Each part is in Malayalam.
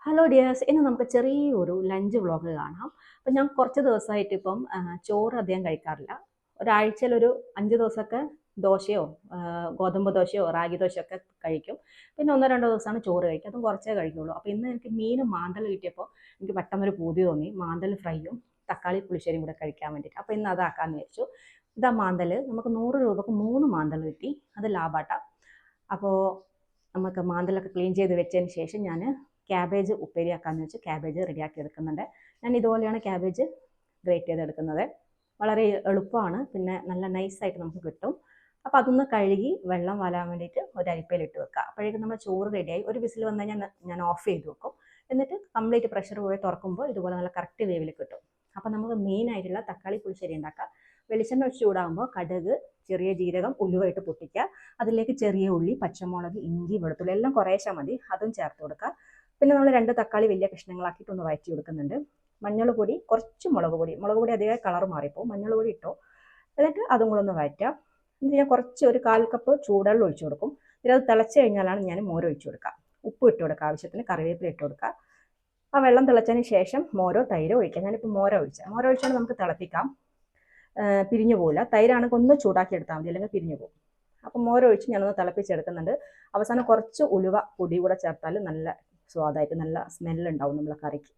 ഹലോ ഡിയേഴ്സ്, ഇന്ന് നമുക്ക് ചെറിയൊരു ലഞ്ച് വ്ളോഗ് കാണാം. അപ്പം ഞാൻ കുറച്ച് ദിവസമായിട്ട് ഇപ്പം ചോറ് അധികം കഴിക്കാറില്ല. ഒരാഴ്ചയിലൊരു 5 ദിവസമൊക്കെ ദോശയോ ഗോതമ്പ് ദോശയോ റാഗി ദോശയോ ഒക്കെ കഴിക്കും. പിന്നെ ഒന്നോ രണ്ടോ ദിവസമാണ് ചോറ് കഴിക്കുക, അതും കുറച്ചേ കഴിക്കുള്ളൂ. അപ്പോൾ ഇന്ന് എനിക്ക് മീനും മാന്തൽ കിട്ടിയപ്പോൾ എനിക്ക് പെട്ടെന്നൊരു പൂതി തോന്നി, മാന്തൽ ഫ്രൈയും തക്കാളി പുളിശ്ശേരിയും കൂടെ കഴിക്കാൻ വേണ്ടിയിട്ട്. അപ്പോൾ ഇന്ന് അതാക്കാമെന്ന് വിചാരിച്ചു. ഇതാ മാന്തൽ, നമുക്ക് 100 രൂപക്ക് 3 മാന്തൽ കിട്ടി, അത് ലാഭാട്ട. അപ്പോൾ നമുക്ക് മാന്തലൊക്കെ ക്ലീൻ ചെയ്ത് വെച്ചതിന് ശേഷം ഞാൻ ക്യാബേജ് ഉപ്പേരിയാക്കാമെന്ന് വെച്ച് ക്യാബേജ് റെഡിയാക്കി എടുക്കുന്നുണ്ട്. ഞാൻ ഇതുപോലെയാണ് ക്യാബേജ് ഗ്രേറ്റ് ചെയ്തെടുക്കുന്നത്. വളരെ എളുപ്പമാണ്, പിന്നെ നല്ല നൈസായിട്ട് നമുക്ക് കിട്ടും. അപ്പോൾ അതൊന്ന് കഴുകി വെള്ളം വരാൻ വേണ്ടിയിട്ട് ഒരു അരിപ്പയിലിട്ട് വെക്കുക. അപ്പോഴേക്കും നമ്മൾ ചോറ് റെഡിയായി. ഒരു വിസിൽ വന്നു കഴിഞ്ഞാൽ ഞാൻ ഓഫ് ചെയ്ത് വെക്കും. എന്നിട്ട് കംപ്ലീറ്റ് പ്രഷർ പോയി തുറക്കുമ്പോൾ ഇതുപോലെ നല്ല കറക്റ്റ് വേവിൽ കിട്ടും. അപ്പോൾ നമുക്ക് മെയിനായിട്ടുള്ള തക്കാളി പുളിശ്ശേരി ഉണ്ടാക്കാം. വെളിച്ചെണ്ണ ഒഴിച്ച് ചൂടാകുമ്പോൾ കടുക്, ചെറിയ ജീരകം, ഉലുവായിട്ട് പൊട്ടിക്കുക. അതിലേക്ക് ചെറിയ ഉള്ളി, പച്ചമുളക്, ഇഞ്ചി, വെളുത്തുള്ളി എല്ലാം കുറേശ്ശെ മതി, അതും ചേർത്ത് കൊടുക്കുക. പിന്നെ നമ്മൾ 2 തക്കാളി വലിയ കഷ്ണങ്ങളാക്കിയിട്ട് ഒന്ന് വഴറ്റി കൊടുക്കുന്നുണ്ട്. മഞ്ഞൾ പൊടി, കുറച്ച് മുളക് പൊടി അധികം കളർ മാറിപ്പോൾ മഞ്ഞൾ പൊടി ഇട്ടോ. എന്നിട്ട് അതും കൂടെ ഒന്ന് വഴറ്റാം. എന്നിട്ട് ഞാൻ കുറച്ച് ഒരു 1/4 കപ്പ് ചൂടുവെള്ളം ഒഴിച്ചു കൊടുക്കും. എന്നിട്ട് അത് തിളച്ച് കഴിഞ്ഞാലാണ് ഞാൻ മോര് ഒഴിച്ചു കൊടുക്കുക. ഉപ്പ് ഇട്ട് കൊടുക്കുക, ആവശ്യത്തിന് കറിവേപ്പില ഇട്ട് കൊടുക്കുക. ആ വെള്ളം തിളച്ചതിന് ശേഷം മോരോ തൈരോ ഒഴിക്കാം. ഞാനിപ്പോൾ മോരോ ഒഴിച്ചാൽ നമുക്ക് തിളപ്പിക്കാം, പിരിഞ്ഞു പോകില്ല. തൈരാണെങ്കിൽ ഒന്ന് ചൂടാക്കി എടുത്താൽ മതി, അല്ലെങ്കിൽ പിരിഞ്ഞു പോകും. അപ്പം മോരൊഴിച്ച് ഞാനൊന്ന് തിളപ്പിച്ചെടുക്കുന്നുണ്ട്. അവസാനം കുറച്ച് ഉലുവ പൊടി കൂടെ ചേർത്താൽ നല്ല സ്വാദായിട്ട് നല്ല സ്മെല്ലുണ്ടാവും നമ്മളെ കറിക്ക്.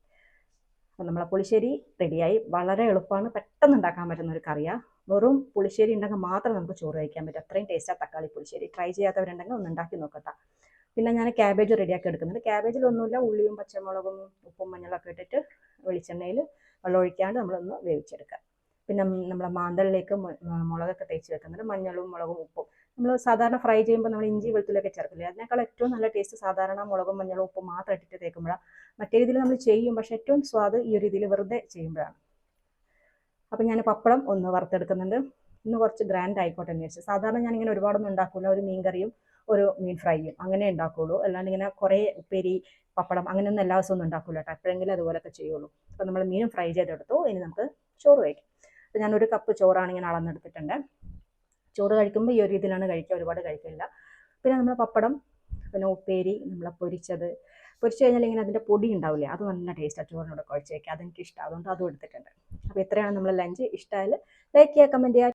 അപ്പം നമ്മളെ പുളിശ്ശേരി റെഡിയായി. വളരെ എളുപ്പമാണ്, പെട്ടെന്ന് ഉണ്ടാക്കാൻ പറ്റുന്ന ഒരു കറിയാണ്. വെറും പുളിശ്ശേരി ഉണ്ടെങ്കിൽ മാത്രം നമുക്ക് ചോറ് കഴിക്കാൻ പറ്റും, അത്രയും ടേസ്റ്റാണ് തക്കാളി പുളിശ്ശേരി. ട്രൈ ചെയ്യാത്തവരുണ്ടെങ്കിൽ ഒന്ന് ഉണ്ടാക്കി നോക്കട്ടെ. പിന്നെ ഞാൻ ക്യാബേജ് റെഡിയാക്കി എടുക്കുന്നുണ്ട്. ക്യാബേജിലൊന്നുമില്ല, ഉള്ളിയും പച്ചമുളകും ഉപ്പും മഞ്ഞളൊക്കെ ഇട്ടിട്ട് വെളിച്ചെണ്ണയിൽ വെള്ളം ഒഴിക്കാണ്ട് നമ്മളൊന്ന് വേവിച്ചെടുക്കുക. പിന്നെ നമ്മളെ മാന്തളിലേക്ക് മുളകൊക്കെ തേച്ച് വെക്കുന്നുണ്ട്. മഞ്ഞളും മുളകും ഉപ്പും നമ്മൾ സാധാരണ ഫ്രൈ ചെയ്യുമ്പോൾ നമ്മൾ ഇഞ്ചി വെളുത്തുള്ളിയൊക്കെ ചേർക്കില്ലേ, അതിനേക്കാൾ ഏറ്റവും നല്ല ടേസ്റ്റ് സാധാരണ മുളകും മഞ്ഞളും ഉപ്പും മാത്രം ഇട്ടിട്ട് തേക്കുമ്പോഴാണ്. മറ്റേ രീതിയിൽ നമ്മൾ ചെയ്യും, പക്ഷേ ഏറ്റവും സ്വാദ് ഈ ഒരു രീതിയിൽ വെറുതെ ചെയ്യുമ്പോഴാണ്. അപ്പം ഞാൻ പപ്പടം ഒന്ന് വറുത്തെടുക്കുന്നുണ്ട്. ഇന്ന് കുറച്ച് ഗ്രാൻഡ് ആയിക്കോട്ടെ എന്ന് വെച്ചാൽ. സാധാരണ ഞാനിങ്ങനെ ഒരുപാടൊന്നും ഉണ്ടാക്കില്ല, ഒരു മീൻ കറിയും ഒരു മീൻ ഫ്രൈയും അങ്ങനെ ഉണ്ടാക്കുകയുള്ളൂ. അല്ലാണ്ട് ഇങ്ങനെ കുറേ ഉപ്പേരി പപ്പടം അങ്ങനെയൊന്നും എല്ലാ ദിവസവും ഒന്നും ഉണ്ടാക്കില്ല കേട്ടോ, എപ്പോഴെങ്കിലും അതുപോലെയൊക്കെ ചെയ്യുള്ളൂ. അപ്പം നമ്മൾ മീനും ഫ്രൈ ചെയ്തെടുത്തു. ഇനി നമുക്ക് ചോറ് കഴിക്കാം. അപ്പം ഞാൻ 1 കപ്പ് ചോറാണ് ഇങ്ങനെ അളന്നെടുത്തിട്ടുണ്ട്. ചോറ് കഴിക്കുമ്പോൾ ഈ ഒരു രീതിയിലാണ് കഴിക്കുക, ഒരുപാട് കഴിക്കില്ല. പിന്നെ നമ്മൾ പപ്പടം, പിന്നെ ഉപ്പേരി, നമ്മളെ പൊരിച്ച് കഴിഞ്ഞാൽ ഇങ്ങനെ അതിൻ്റെ പൊടി ഉണ്ടാവില്ലേ, അത് നല്ല ടേസ്റ്റാണ് ചോറിനോട് കുഴച്ച് വയ്ക്കുക. അതെനിക്ക് ഇഷ്ടമാണ്, അതുകൊണ്ട് അതും എടുത്തിട്ടുണ്ട്. അപ്പോൾ ഇത്രയാണ് നമ്മൾ ലഞ്ച്. ഇഷ്ടമായാൽ ലൈക്ക് ചെയ്യുക, കമൻറ്റ് ചെയ്യുക.